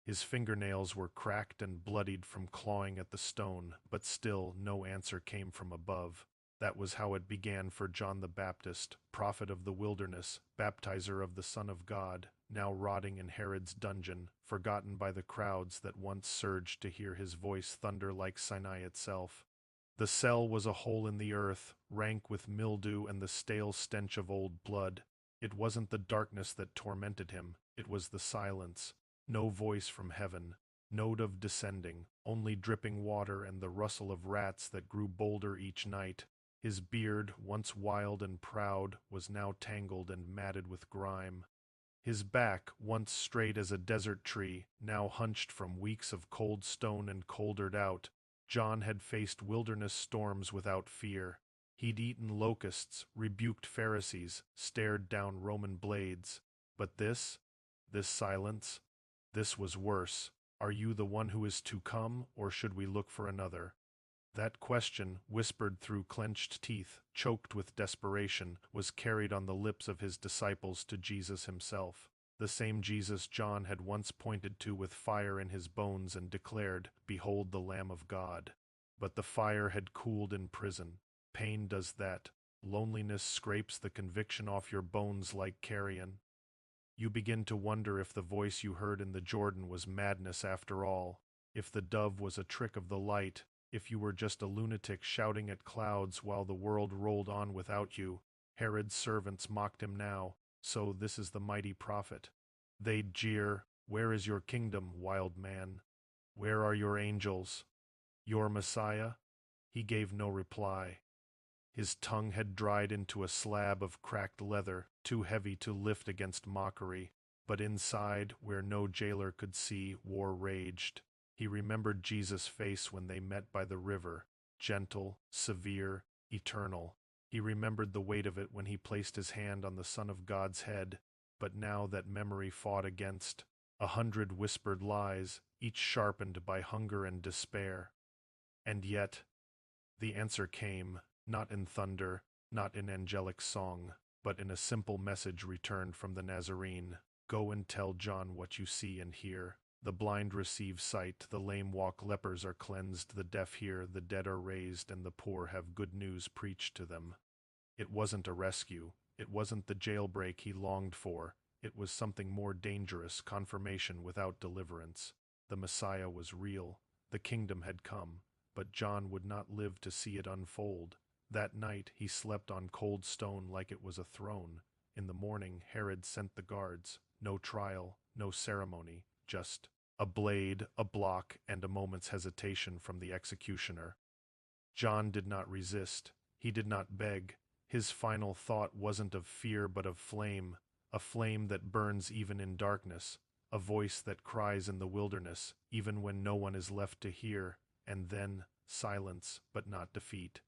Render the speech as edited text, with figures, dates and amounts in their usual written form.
His fingernails were cracked and bloodied from clawing at the stone, but still no answer came from above. That was how it began for John the Baptist, prophet of the wilderness, baptizer of the Son of God, now rotting in Herod's dungeon, forgotten by the crowds that once surged to hear his voice thunder like Sinai itself. The cell was a hole in the earth, rank with mildew and the stale stench of old blood. It wasn't the darkness that tormented him, it was the silence. No voice from heaven, note of descending, only dripping water and the rustle of rats that grew bolder each night. His beard, once wild and proud, was now tangled and matted with grime. His back, once straight as a desert tree, now hunched from weeks of cold stone and coldered out. John had faced wilderness storms without fear. He'd eaten locusts, rebuked Pharisees, stared down Roman blades. But this silence, this was worse. Are you the one who is to come, or should we look for another? That question, whispered through clenched teeth, choked with desperation, was carried on the lips of his disciples to Jesus himself. The same Jesus John had once pointed to with fire in his bones and declared, "Behold the Lamb of God." But the fire had cooled in prison. Pain does that. Loneliness scrapes the conviction off your bones like carrion. You begin to wonder if the voice you heard in the Jordan was madness after all, if the dove was a trick of the light, if you were just a lunatic shouting at clouds while the world rolled on without you. Herod's servants mocked him now, so this is the mighty prophet. They'd jeer, "Where is your kingdom, wild man? Where are your angels? Your Messiah?" He gave no reply. His tongue had dried into a slab of cracked leather, too heavy to lift against mockery. But inside, where no jailer could see, war raged. He remembered Jesus' face when they met by the river, gentle, severe, eternal. He remembered the weight of it when he placed his hand on the Son of God's head. But now that memory fought against 100 whispered lies, each sharpened by hunger and despair. And yet, the answer came, not in thunder, not in angelic song, but in a simple message returned from the Nazarene. Go and tell John what you see and hear. The blind receive sight, the lame walk, lepers are cleansed, the deaf hear, the dead are raised, and the poor have good news preached to them. It wasn't a rescue. It wasn't the jailbreak he longed for. It was something more dangerous, confirmation without deliverance. The Messiah was real. The kingdom had come. But John would not live to see it unfold. That night he slept on cold stone like it was a throne. In the morning Herod sent the guards. No trial, no ceremony, just a blade, a block, and a moment's hesitation from the executioner. John did not resist. He did not beg. His final thought wasn't of fear but of flame, a flame that burns even in darkness, a voice that cries in the wilderness, even when no one is left to hear, and then silence, but not defeat.